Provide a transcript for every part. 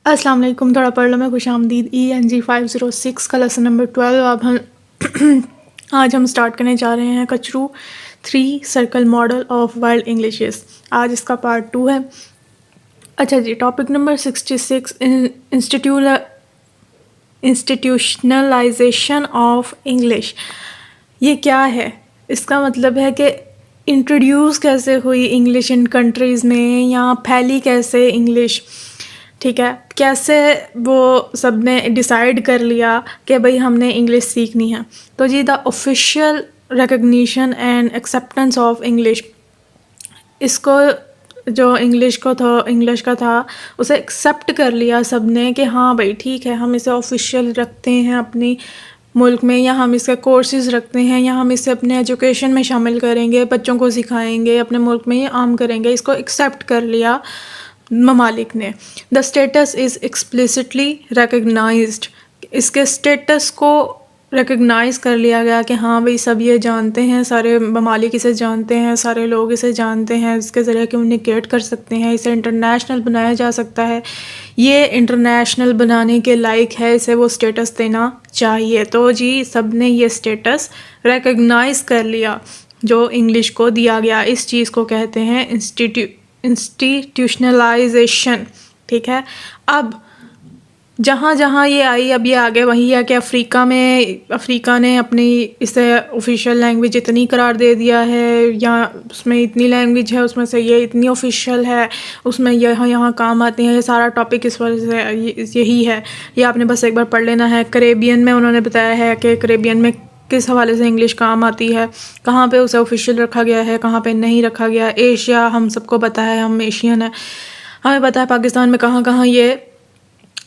अस्सलाम वालेकुम। थोड़ा पढ़ लो मैं खुशामदीद। ENG 506 का लेसन नंबर 12। अब हम आज हम स्टार्ट करने जा रहे हैं Kachru 3 circle model of world Englishes. आज इसका पार्ट 2 है। अच्छा जी, topic number 66 institutionalization of English. ये क्या है? इसका मतलब है कि इंट्रोड्यूस कैसे हुई इंग्लिश इन कंट्रीज़ में, या फैली कैसे इंग्लिश। ठीक है, कैसे वो सब ने डिसाइड कर लिया कि भाई हमने इंग्लिश सीखनी है। तो जी, the official recognition and acceptance of English, इसको जो इंग्लिश का था उसे एक्सेप्ट कर लिया सब ने कि हाँ भाई ठीक है, हम इसे ऑफिशियल रखते हैं अपनी मुल्क में, या हम इसके कोर्सेज़ रखते हैं, या हम इसे अपने एजुकेशन में शामिल करेंगे, बच्चों को सिखाएंगे, अपने मुल्क में ये आम करेंगे। इसको एक्सेप्ट कर लिया ममालिक ने। The status is explicitly recognised, इसके स्टेटस को रिकग्नाइज़ कर लिया गया कि हाँ भाई सब ये जानते हैं, सारे ममालिक इसे जानते हैं, सारे लोग इसे जानते हैं, इसके ज़रिए कम्युनिकेट कर सकते हैं, इसे इंटरनेशनल बनाया जा सकता है, ये इंटरनेशनल बनाने के लायक है, इसे वो स्टेटस देना चाहिए। तो जी सब ने ये स्टेटस रिकग्नाइज़ कर लिया जो इंग्लिश को दिया गया। इस चीज़ को कहते हैं इंस्टीट्यूशनलाइजेशन। ठीक है, अब जहाँ जहाँ ये आई, अब ये आगे वही है कि अफ़्रीका ने अपनी इसे ऑफिशियल लैंग्वेज इतनी करार दे दिया है, या उसमें इतनी लैंग्वेज है, उसमें से ये इतनी ऑफिशियल है, उसमें यहाँ काम आती हैं। ये सारा टॉपिक इस वजह से यही है। ये आपने बस एक बार पढ़ लेना है। करेबियन में उन्होंने बताया है कि करेबियन में किस हवाले से इंग्लिश काम आती है, कहाँ पे उसे ऑफिशियल रखा गया है, कहाँ पे नहीं रखा गया। एशिया, हम सबको पता है, हम एशियन है, हमें पता है पाकिस्तान में कहाँ कहाँ ये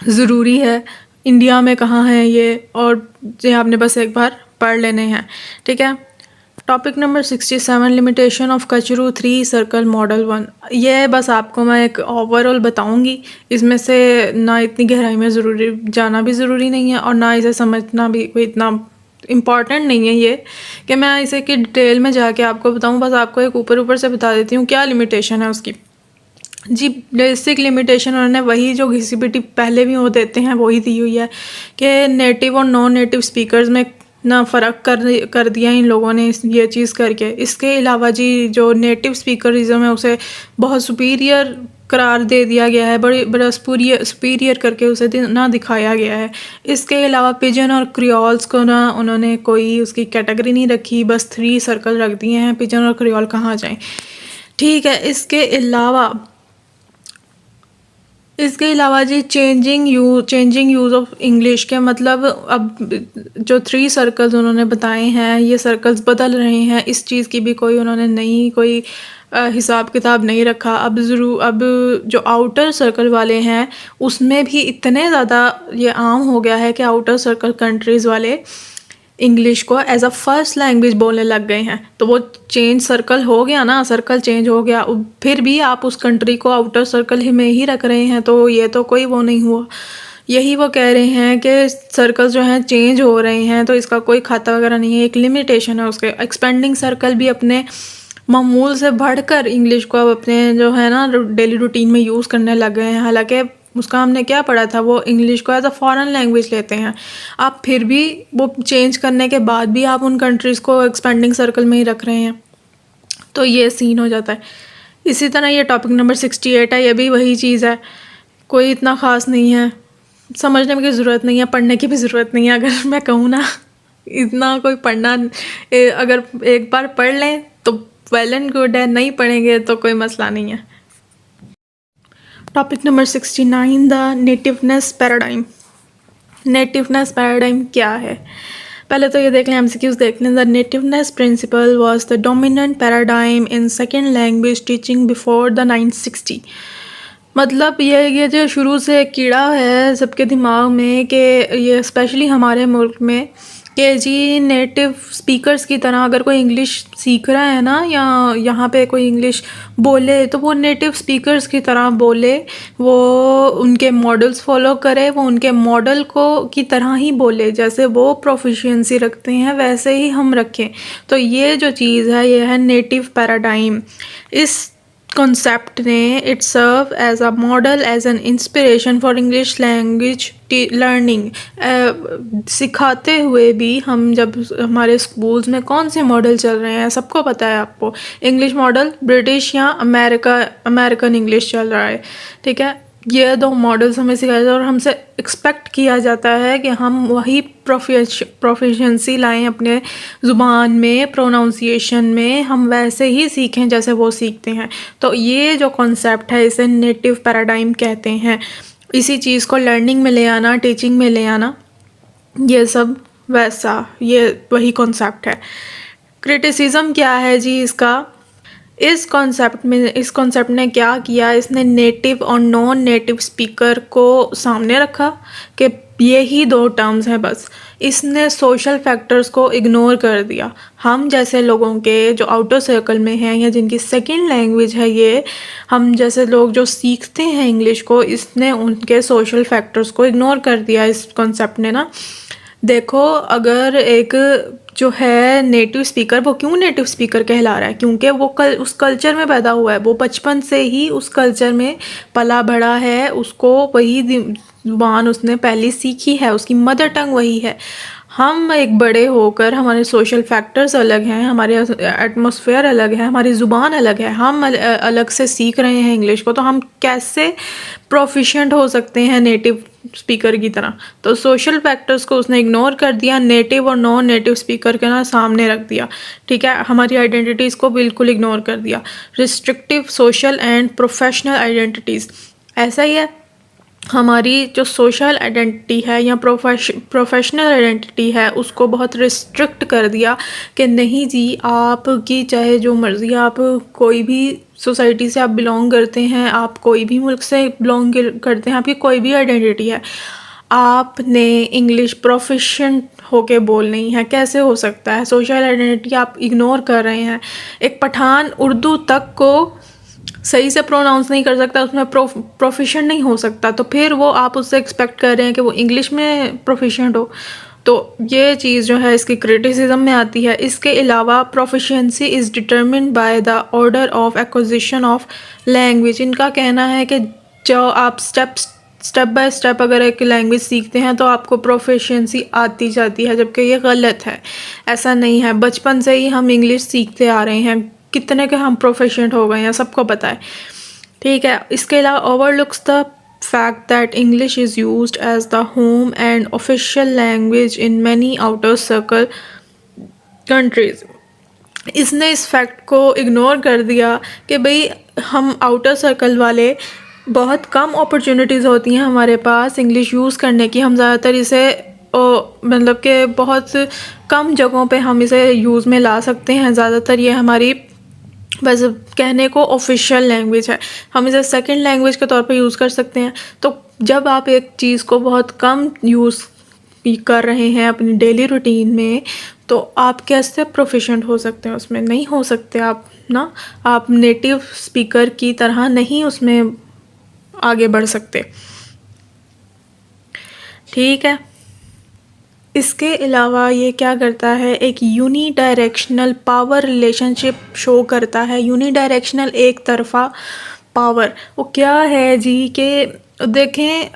ज़रूरी है, इंडिया में कहाँ है ये, और ये आपने बस एक बार पढ़ लेने हैं। ठीक है, topic number 67 limitation of Kachru 3 circle model 1। ये बस आपको मैं एक ओवरऑल बताऊंगी, इसमें से ना इतनी गहराई में जाना भी ज़रूरी नहीं है, और ना इसे समझना भी कोई इतना इम्पॉर्टेंट नहीं है ये कि मैं इसे कि डिटेल में जाके आपको बताऊं। बस आपको एक ऊपर से बता देती हूँ क्या लिमिटेशन है उसकी। जी, बेसिक लिमिटेशन उन्होंने वही जो घिसी पिटी पहले भी वो देते हैं वही दी हुई है कि नेटिव और नॉन नेटिव स्पीकर्स में ना फ़र्क कर दिया इन लोगों ने ये चीज़ करके। इसके अलावा जी जो नेटिव स्पीकरिज़म है उसे बहुत सुपीरियर करार दे दिया गया है, बड़ा सुपीरियर करके उसे ना दिखाया गया है। इसके अलावा पिजन और क्रियोल्स को ना उन्होंने कोई उसकी कैटेगरी नहीं रखी, बस 3 सर्कल रख दिए हैं, पिजन और क्रियोल कहाँ जाएं। ठीक है, इसके अलावा जी चेंजिंग यूज़ ऑफ इंग्लिश के मतलब अब जो 3 सर्कल्स उन्होंने बताए हैं, ये सर्कल्स बदल रहे हैं। इस चीज़ की भी कोई उन्होंने नहीं कोई हिसाब किताब नहीं रखा। अब जो आउटर सर्कल वाले हैं उसमें भी इतने ज़्यादा ये आम हो गया है कि आउटर सर्कल कंट्रीज़ वाले इंग्लिश को एज अ फर्स्ट लैंग्वेज बोलने लग गए हैं। तो वो चेंज सर्कल हो गया ना, सर्कल चेंज हो गया, फिर भी आप उस कंट्री को आउटर सर्कल में ही रख रहे हैं, तो ये तो कोई वो नहीं हुआ। यही वो कह रहे हैं कि सर्कल जो हैं चेंज हो रहे हैं, तो इसका कोई खाता वगैरह नहीं है, एक लिमिटेशन है उसके। एक्सपेंडिंग सर्कल भी अपने मामूल से बढ़कर इंग्लिश को अब अपने जो है ना डेली रूटीन में यूज़ करने लग गए हैं। हालांकि उसका हमने क्या पढ़ा था, वो इंग्लिश को एज अ फॉरेन लैंग्वेज लेते हैं। आप फिर भी वो चेंज करने के बाद भी आप उन कंट्रीज़ को एक्सपेंडिंग सर्कल में ही रख रहे हैं, तो ये सीन हो जाता है। इसी तरह ये टॉपिक नंबर 68 है, ये भी वही चीज़ है, कोई इतना ख़ास नहीं है, समझने की ज़रूरत नहीं है, पढ़ने की भी ज़रूरत नहीं है। अगर मैं कहूँ ना, इतना कोई पढ़ना अगर एक बार पढ़ लें तो वेल एंड गुड है, नहीं पढ़ेंगे तो कोई मसला नहीं है। Topic number 69 the nativeness paradigm. Nativeness paradigm क्या है? पहले तो ये देख लें, एमसीक्यूज़ देख लें। The nativeness principle was the dominant paradigm in second language teaching before the 1960। मतलब ये जो शुरू से कीड़ा है सबके दिमाग में कि ये स्पेशली हमारे मुल्क में कि जी नेटिव स्पीकर्स की तरह अगर कोई इंग्लिश सीख रहा है ना, या यहाँ पे कोई इंग्लिश बोले तो वो नेटिव स्पीकर्स की तरह बोले, वो उनके मॉडल्स फॉलो करे, वो उनके मॉडल को की तरह ही बोले, जैसे वो प्रोफिशिएंसी रखते हैं वैसे ही हम रखें। तो ये जो चीज़ है ये है नेटिव पैराडाइम। इस कॉन्सेप्ट ने it serve as a model as an inspiration for English language learning. सिखाते हुए भी हम जब हमारे स्कूल्स में कौन से मॉडल चल रहे हैं सबको पता है आपको, इंग्लिश मॉडल ब्रिटिश या अमेरिकन इंग्लिश चल रहा है, ठीक है। ये दो मॉडल्स हमें सिखाए जाते हैं और हमसे एक्सपेक्ट किया जाता है कि हम वही प्रोफिशेंसी लाएं अपने ज़ुबान में, प्रोनाउंसिएशन में, हम वैसे ही सीखें जैसे वो सीखते हैं। तो ये जो कॉन्सेप्ट है इसे नेटिव पैराडाइम कहते हैं। इसी चीज़ को लर्निंग में ले आना, टीचिंग में ले आना, ये सब वैसा, ये वही कॉन्सेप्ट है। क्रिटिसिज्म क्या है जी इसका? इस कॉन्सेप्ट ने क्या किया, इसने नेटिव और नॉन नेटिव स्पीकर को सामने रखा कि ये ही दो टर्म्स हैं बस। इसने सोशल फैक्टर्स को इग्नोर कर दिया। हम जैसे लोगों के जो आउटर सर्कल में हैं या जिनकी सेकंड लैंग्वेज है ये, हम जैसे लोग जो सीखते हैं इंग्लिश को, इसने उनके सोशल फैक्टर्स को इग्नोर कर दिया इस कॉन्सेप्ट ने ना। देखो, अगर एक जो है नेटिव स्पीकर, वो क्यों नेटिव स्पीकर कहला रहा है? क्योंकि वो उस कल्चर में पैदा हुआ है, वो बचपन से ही उस कल्चर में पला बढ़ा है, उसको वही ज़ुबान उसने पहले सीखी है, उसकी मदर टंग वही है। हम एक बड़े होकर हमारे सोशल फैक्टर्स अलग हैं, हमारे एटमॉस्फेयर अलग है, हमारी ज़ुबान अलग है, हम अलग से सीख रहे हैं इंग्लिश को, तो हम कैसे प्रोफिशिएंट हो सकते हैं नेटिव स्पीकर की तरह? तो सोशल फैक्टर्स को उसने इग्नोर कर दिया, नेटिव और नॉन नेटिव स्पीकर के ना सामने रख दिया, ठीक है। हमारी आइडेंटिटीज़ को बिल्कुल इग्नोर कर दिया। Restrictive social and professional identities, ऐसा ही है। हमारी जो सोशल आइडेंटिटी है या प्रोफेशनल आइडेंटिटी है उसको बहुत रिस्ट्रिक्ट कर दिया कि नहीं जी, आपकी चाहे जो मर्ज़ी, आप कोई भी सोसाइटी से आप बिलोंग करते हैं, आप कोई भी मुल्क से बिलोंग करते हैं, आपकी कोई भी आइडेंटिटी है, आपने इंग्लिश प्रोफिशिएंट होके बोलनी है। कैसे हो सकता है? सोशल आइडेंटिटी आप इग्नोर कर रहे हैं। एक पठान उर्दू तक को सही से प्रोनाउंस नहीं कर सकता, उसमें प्रोफिशिएंट नहीं हो सकता, तो फिर वो आप उससे एक्सपेक्ट कर रहे हैं कि वो इंग्लिश में प्रोफिशिएंट हो। तो ये चीज़ जो है इसकी क्रिटिसिज्म में आती है। इसके अलावा proficiency is determined by the order of acquisition of language. इनका कहना है कि जो आप स्टेप बाय स्टेप अगर एक लैंग्वेज सीखते हैं तो आपको प्रोफिशिएंसी आती जाती है, जबकि ये गलत है। ऐसा नहीं है, बचपन से ही हम इंग्लिश सीखते आ रहे हैं, कितने के हम प्रोफिशिएंट हो गए हैं सबको पता है, ठीक है। इसके अलावा overlooks the fact that English is used as the home and official language in many outer circle countries. इसने इस फैक्ट को इग्नोर कर दिया कि भाई हम आउटर सर्कल वाले, बहुत कम अपॉर्चुनिटीज़ होती हैं हमारे पास इंग्लिश यूज़ करने की। हम ज़्यादातर इसे मतलब कि बहुत कम जगहों पे हम इसे यूज़ में ला सकते हैं। ज़्यादातर ये हमारी बस कहने को ऑफिशियल लैंग्वेज है, हम इसे सेकंड लैंग्वेज के तौर पे यूज़ कर सकते हैं। तो जब आप एक चीज़ को बहुत कम यूज़ कर रहे हैं अपनी डेली रूटीन में, तो आप कैसे प्रोफिशिएंट हो सकते हैं उसमें? नहीं हो सकते आप ना, आप नेटिव स्पीकर की तरह नहीं उसमें आगे बढ़ सकते, ठीक है। इसके अलावा ये क्या करता है, एक unidirectional power relationship show करता है। यूनी डायरेक्शनल, एक तरफ़ा पावर, वो क्या है जी कि देखें,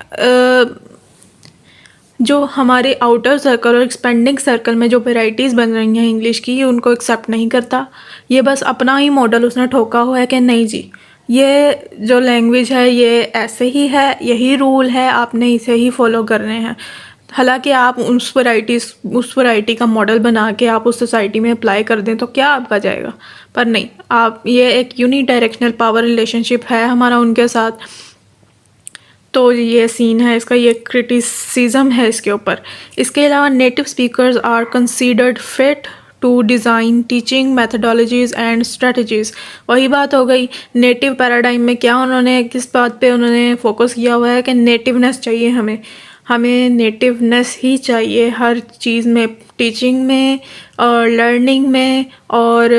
जो हमारे आउटर सर्कल और एक्सपेंडिंग सर्कल में जो वेराइटीज़ बन रही हैं इंग्लिश की, ये उनको एक्सेप्ट नहीं करता। ये बस अपना ही मॉडल उसने ठोका हुआ है कि नहीं जी, ये जो लैंग्वेज है ये ऐसे ही है, यही रूल है, आपने इसे ही फॉलो करने हैं। हालांकि आप उस वैरायटी का मॉडल बना के आप उस सोसाइटी में अप्लाई कर दें तो क्या आपका जाएगा, पर नहीं, आप, ये एक यूनी डायरेक्शनल पावर रिलेशनशिप है हमारा उनके साथ। तो ये सीन है इसका, ये क्रिटिसिज्म है इसके ऊपर। इसके अलावा native speakers are considered fit to design teaching methodologies and strategies. वही बात हो गई, नेटिव पैराडाइम में क्या उन्होंने, किस बात पे उन्होंने फोकस किया हुआ है कि नेटिवनेस चाहिए हमें नेटिवनेस ही चाहिए हर चीज़ में, टीचिंग में और लर्निंग में और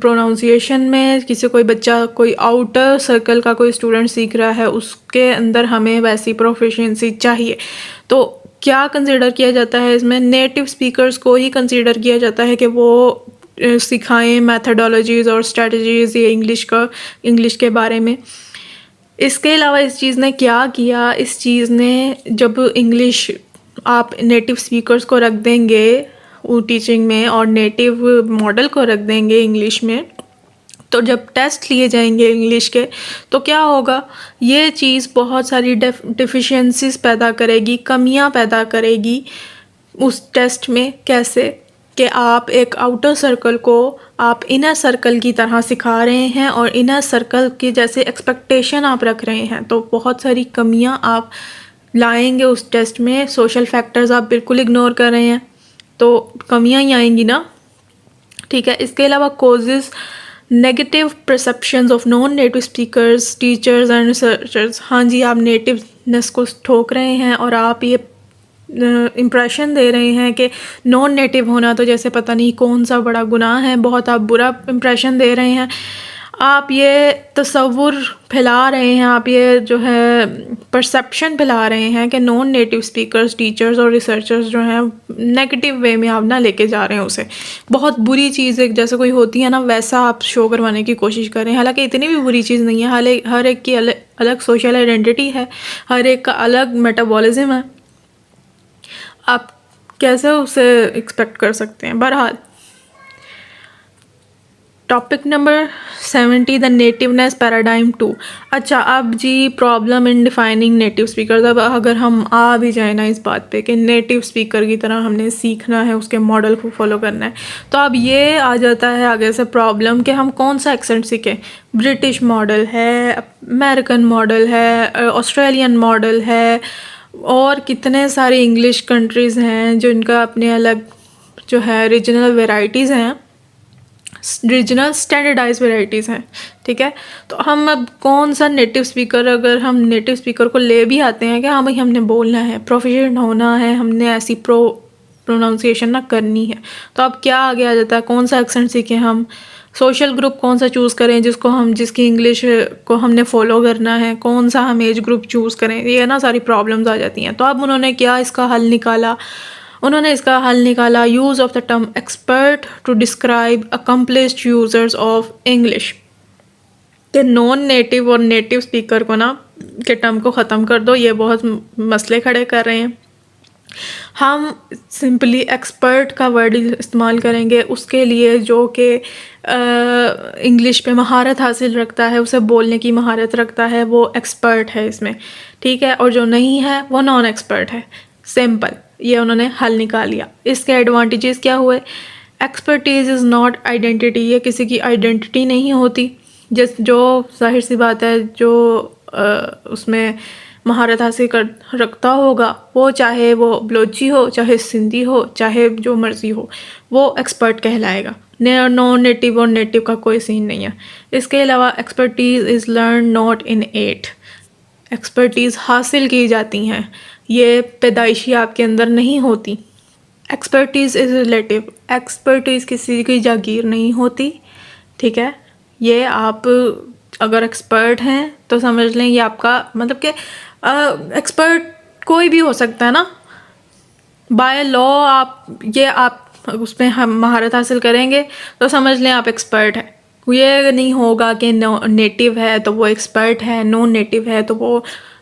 प्रोनाउंसिएशन में। कोई बच्चा, कोई आउटर सर्कल का कोई स्टूडेंट सीख रहा है, उसके अंदर हमें वैसी प्रोफिशिएंसी चाहिए। तो क्या कंसीडर किया जाता है इसमें? नेटिव स्पीकर्स को ही कंसीडर किया जाता है कि वो सिखाएं मैथडोलॉजीज़ और स्ट्रेटजीज़ ये इंग्लिश के बारे में। इसके अलावा इस चीज़ ने क्या किया, इस चीज़ ने जब इंग्लिश आप नेटिव स्पीकर्स को रख देंगे वो टीचिंग में और नेटिव मॉडल को रख देंगे इंग्लिश में, तो जब टेस्ट लिए जाएंगे इंग्लिश के तो क्या होगा, ये चीज़ बहुत सारी डिफिशिएंसीज पैदा करेगी, कमियां पैदा करेगी उस टेस्ट में। कैसे कि आप एक आउटर सर्कल को आप इनर सर्कल की तरह सिखा रहे हैं और इनर सर्कल की जैसे एक्सपेक्टेशन आप रख रहे हैं, तो बहुत सारी कमियां आप लाएंगे उस टेस्ट में। सोशल फैक्टर्स आप बिल्कुल इग्नोर कर रहे हैं तो कमियां ही आएंगी ना, ठीक है। इसके अलावा causes negative perceptions of non native speakers, teachers and researchers. हाँ जी, आप नेटिवनेस को ठोक रहे हैं और आप ये इम्प्रेशन दे रहे हैं कि नॉन नेटिव होना तो जैसे पता नहीं कौन सा बड़ा गुनाह है, बहुत आप बुरा इम्प्रेशन दे रहे हैं। आप ये तसव्वुर फैला रहे हैं, आप ये जो है परसेप्शन फैला रहे हैं कि नॉन नेटिव स्पीकर्स, टीचर्स और रिसर्चर्स जो हैं नेगेटिव वे में आप ना लेके जा रहे हैं उसे। बहुत बुरी चीज़ है, जैसे कोई होती है ना वैसा आप शो करवाने की कोशिश कर रहे हैं, हालांकि इतनी भी बुरी चीज़ नहीं है। हर एक की अलग सोशल आइडेंटिटी है, हर एक का अलग मेटाबॉलिज्म है, आप कैसे उसे एक्सपेक्ट कर सकते हैं। बहरहाल topic number 70, the nativeness paradigm 2। अच्छा, अब जी problem in defining native speakers. अब अगर हम आ भी जाए ना इस बात पे कि नेटिव स्पीकर की तरह हमने सीखना है, उसके मॉडल को फॉलो करना है, तो अब ये आ जाता है आगे से प्रॉब्लम कि हम कौन सा एक्सेंट सीखें। ब्रिटिश मॉडल है, अमेरिकन मॉडल है, ऑस्ट्रेलियन मॉडल है और कितने सारे इंग्लिश कंट्रीज़ हैं जो इनका अपने अलग जो है रीजनल वेराइटीज़ हैं, रीजनल स्टैंडर्डाइज वेराइटीज़ हैं, ठीक है। तो हम अब कौन सा नेटिव स्पीकर, अगर हम नेटिव स्पीकर को ले भी आते हैं कि हाँ भाई हमने बोलना है, प्रोफिशिएंट होना है, हमने ऐसी प्रोनाउंसिएशन ना करनी है, तो अब क्या आगे आ जाता है, कौन सा एक्सेंट सीखें हम, सोशल ग्रुप कौन सा चूज़ करें जिसकी इंग्लिश को हमने फॉलो करना है, कौन सा हम एज ग्रुप चूज़ करें, ये ना सारी प्रॉब्लम्स आ जाती हैं। तो अब उन्होंने क्या इसका हल निकाला, use of the term expert to describe accomplished users of English. कि नॉन नेटिव और नेटिव स्पीकर को ना के टर्म को ख़त्म कर दो, ये बहुत मसले खड़े कर रहे हैं। हम सिंपली एक्सपर्ट का वर्ड इस्तेमाल करेंगे उसके लिए जो कि इंग्लिश पे महारत हासिल रखता है, उसे बोलने की महारत रखता है, वो एक्सपर्ट है इसमें, ठीक है। और जो नहीं है वो नॉन एक्सपर्ट है। सिंपल, ये उन्होंने हल निकाल लिया। इसके एडवांटेजेस क्या हुए, एक्सपर्टीज़ इज़ नॉट आइडेंटिटी, ये किसी की आइडेंटिटी नहीं होती। जो जाहिर सी बात है, जो उसमें महारत हासिल कर रखता होगा वो, चाहे वो बलोची हो, चाहे सिंधी हो, चाहे जो मर्ज़ी हो, वो एक्सपर्ट कहलाएगा। नॉन नेटिव और नेटिव का कोई सीन नहीं है। इसके अलावा expertise is learn not innate, expertise हासिल की जाती हैं, ये पैदाइशी आपके अंदर नहीं होती। एक्सपर्टीज़ इज़ रिलेटिव, एक्सपर्टीज़ किसी की जागीर नहीं होती, ठीक है। ये आप अगर एक्सपर्ट हैं तो समझ लें ये आपका मतलब कि एक्सपर्ट कोई भी हो सकता है ना, बाय लॉ आप उसमें हम महारत हासिल करेंगे तो समझ लें आप एक्सपर्ट हैं। ये नहीं होगा कि नेटिव है तो वो एक्सपर्ट है, नॉन नेटिव है तो वो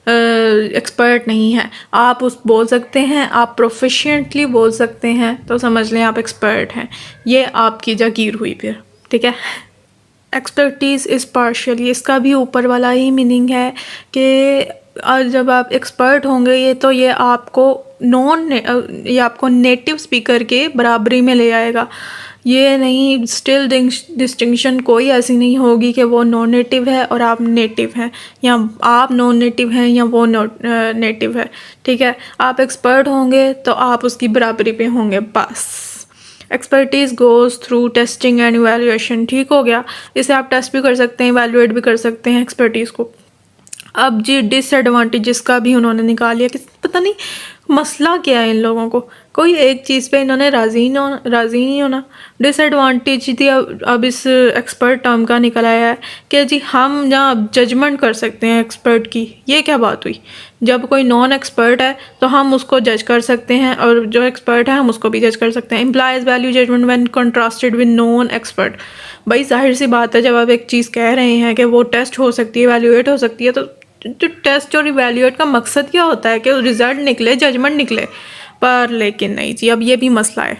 एक्सपर्ट नहीं है। आप बोल सकते हैं, आप प्रोफिशिएंटली बोल सकते हैं तो समझ लें आप एक्सपर्ट हैं, ये आपकी जागीर हुई फिर, ठीक है। एक्सपर्टीज़ इज़ पार्शियल, इसका भी ऊपर वाला ही मीनिंग है कि जब आप एक्सपर्ट होंगे ये आपको नेटिव स्पीकर के बराबरी में ले आएगा। ये नहीं, स्टिल डिस्टिंक्शन कोई ऐसी नहीं होगी कि वो नॉन नेटिव है और आप नेटिव हैं, या आप नॉन नेटिव हैं या वो नेटिव है, ठीक है। आप एक्सपर्ट होंगे तो आप उसकी बराबरी पे होंगे, बस। Expertise goes through testing and evaluation, ठीक हो गया। इसे आप टेस्ट भी कर सकते हैं, इवैल्यूएट भी कर सकते हैं एक्सपर्टीज़ को। अब जी डिसएडवांटेजेस का भी उन्होंने निकाल लिया कि पता नहीं मसला क्या है इन लोगों को? कोई एक चीज़ पे इन्होंने राज़ी नहीं होना। डिसएडवांटेज थी अब इस एक्सपर्ट टर्म का निकल आया है कि जी हम जहाँ जजमेंट कर सकते हैं एक्सपर्ट की। ये क्या बात हुई? जब कोई नॉन एक्सपर्ट है तो हम उसको जज कर सकते हैं और जो एक्सपर्ट है हम उसको भी जज कर सकते हैं। Implies value judgement when contrasted with non expert. भाई जाहिर सी बात है, जब आप एक चीज़ कह रहे हैं कि वो टेस्ट हो सकती है, वैल्यूएट हो सकती है, तो टेस्ट और इवैल्यूएट का मकसद क्या होता है कि रिजल्ट निकले, जजमेंट निकले। पर लेकिन नहीं जी, अब ये भी मसला है।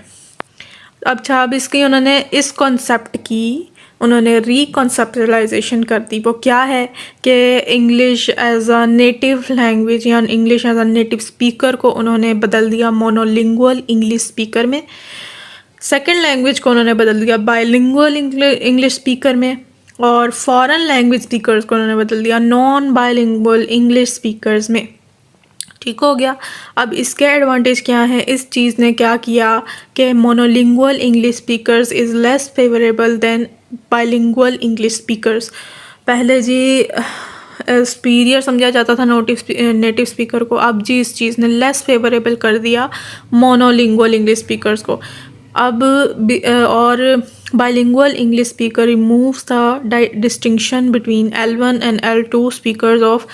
अच्छा, अब इसकी उन्होंने इस कॉन्सेप्ट की उन्होंने रिकॉन्सेप्टलाइजेशन कर दी। वो क्या है कि English as a native language या English as a native speaker को उन्होंने बदल दिया मोनोलिंगुअल इंग्लिश स्पीकर में। सेकंड लैंग्वेज को उन्होंने बदल दिया बायलिंगुअल इंग्लिश स्पीकर में। और फॉरेन लैंग्वेज स्पीकर्स को उन्होंने बदल दिया नॉन बायलिंगुअल इंग्लिश स्पीकर्स में। ठीक हो गया। अब इसके एडवांटेज क्या है? इस चीज़ ने क्या किया कि monolingual English speakers is less favourable than bilingual English speakers. पहले जी सुपीरियर समझा जाता था नेटिव स्पीकर को, अब जी इस चीज़ ने लेस फेवरेबल कर दिया मोनोलिंगुअल इंग्लिश स्पीकर्स को। अब और bilingual English speaker removes the distinction between L1 and L2 speakers of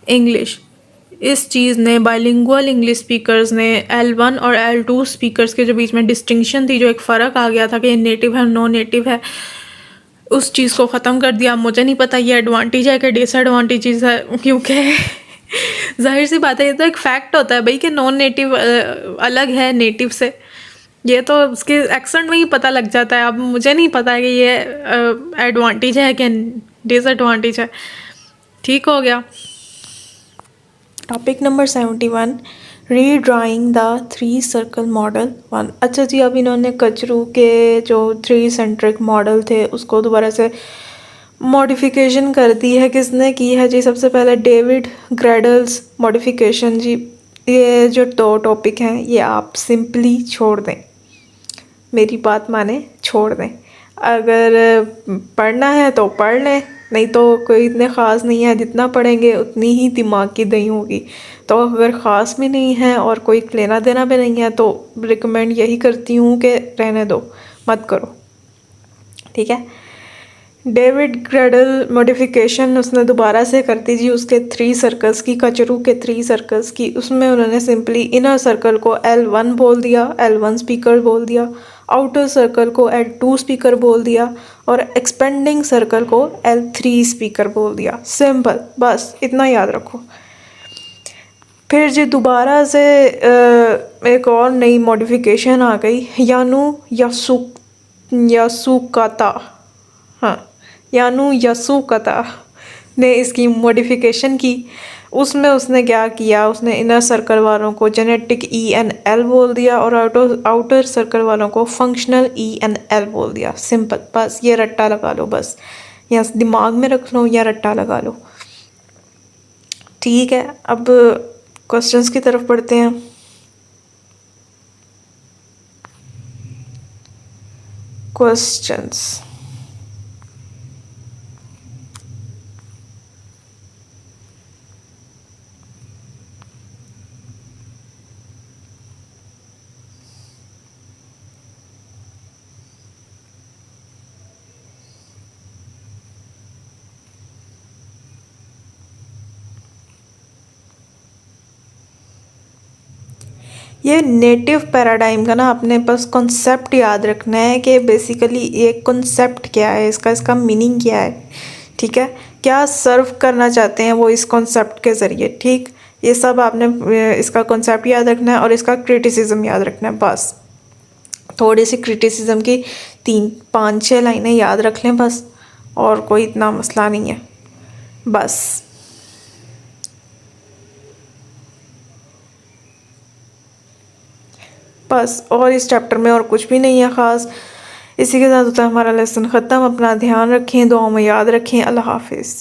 English. इस चीज़ ने बायलिंगुअल इंग्लिश स्पीकर्स ने L1 और L2 स्पीकर्स के जो बीच में डिस्टिंक्शन थी, जो एक फ़र्क आ गया था कि नेटिव है नॉन नेटिव है, उस चीज़ को ख़त्म कर दिया। मुझे नहीं पता ये एडवांटेज है कि डिसएडवांटेजेस है, क्योंकि जाहिर सी बात है, ये तो एक फैक्ट होता है भाई कि नॉन नेटिव अलग है नेटिव से। ये तो उसके एक्सेंट में ही पता लग जाता है। अब मुझे नहीं पता है कि ये एडवांटेज है कि डिसएडवांटेज है। ठीक हो गया। Topic number 71, redrawing the 3 circle model 1। अच्छा जी, अब इन्होंने कचरू के जो 3 सेंट्रिक मॉडल थे उसको दोबारा से मॉडिफिकेशन कर दी है। किसने की है जी? सबसे पहले डेविड ग्रेडल्स मॉडिफिकेशन। जी ये जो 2 टॉपिक हैं ये आप सिंपली छोड़ दें, मेरी बात माने, छोड़ दें। अगर पढ़ना है तो पढ़ लें, नहीं तो कोई इतने ख़ास नहीं है, जितना पढ़ेंगे उतनी ही दिमाग की दही होगी। तो अगर ख़ास भी नहीं है और कोई लेना देना भी नहीं है तो रिकमेंड यही करती हूँ कि रहने दो, मत करो। ठीक है। डेविड ग्रेडल मॉडिफिकेशन उसने दोबारा से कर दी जी उसके 3 सर्कल्स की, कचरू के 3 सर्कल्स की। उसमें उन्होंने सिंपली इनर सर्कल को L1 बोल दिया, L1 स्पीकर बोल दिया, आउटर सर्कल को L2 स्पीकर बोल दिया और एक्सपेंडिंग सर्कल को L3 स्पीकर बोल दिया। सिंपल, बस इतना याद रखो। फिर जी दोबारा से एक और नई मॉडिफिकेशन आ गई, यासुकाता। हाँ, यासुकाता ने इसकी मॉडिफिकेशन की। उसमें उसने क्या किया, उसने इनर सर्कल वालों को जेनेटिक ENL बोल दिया और आउटर सर्कल वालों को फंक्शनल ENL बोल दिया। सिंपल, बस ये रट्टा लगा लो, बस या दिमाग में रख लो या रट्टा लगा लो। ठीक है, अब क्वेश्चंस की तरफ बढ़ते हैं। क्वेश्चंस, ये नेटिव पैराडाइम का ना अपने पास कॉन्सेप्ट याद रखना है कि बेसिकली ये कॉन्सेप्ट क्या है, इसका मीनिंग क्या है। ठीक है, क्या सर्व करना चाहते हैं वो इस कॉन्सेप्ट के ज़रिए। ठीक, ये सब आपने इसका कॉन्सेप्ट याद रखना है और इसका क्रिटिसिज्म याद रखना है। बस थोड़ी सी क्रिटिसिज्म की 3-5-6 लाइनें याद रख लें बस, और कोई इतना मसला नहीं है। बस और इस चैप्टर में और कुछ भी नहीं है ख़ास। इसी के साथ होता है हमारा लेसन ख़त्म। अपना ध्यान रखें, दुआओं में याद रखें। अल्लाह हाफिज़।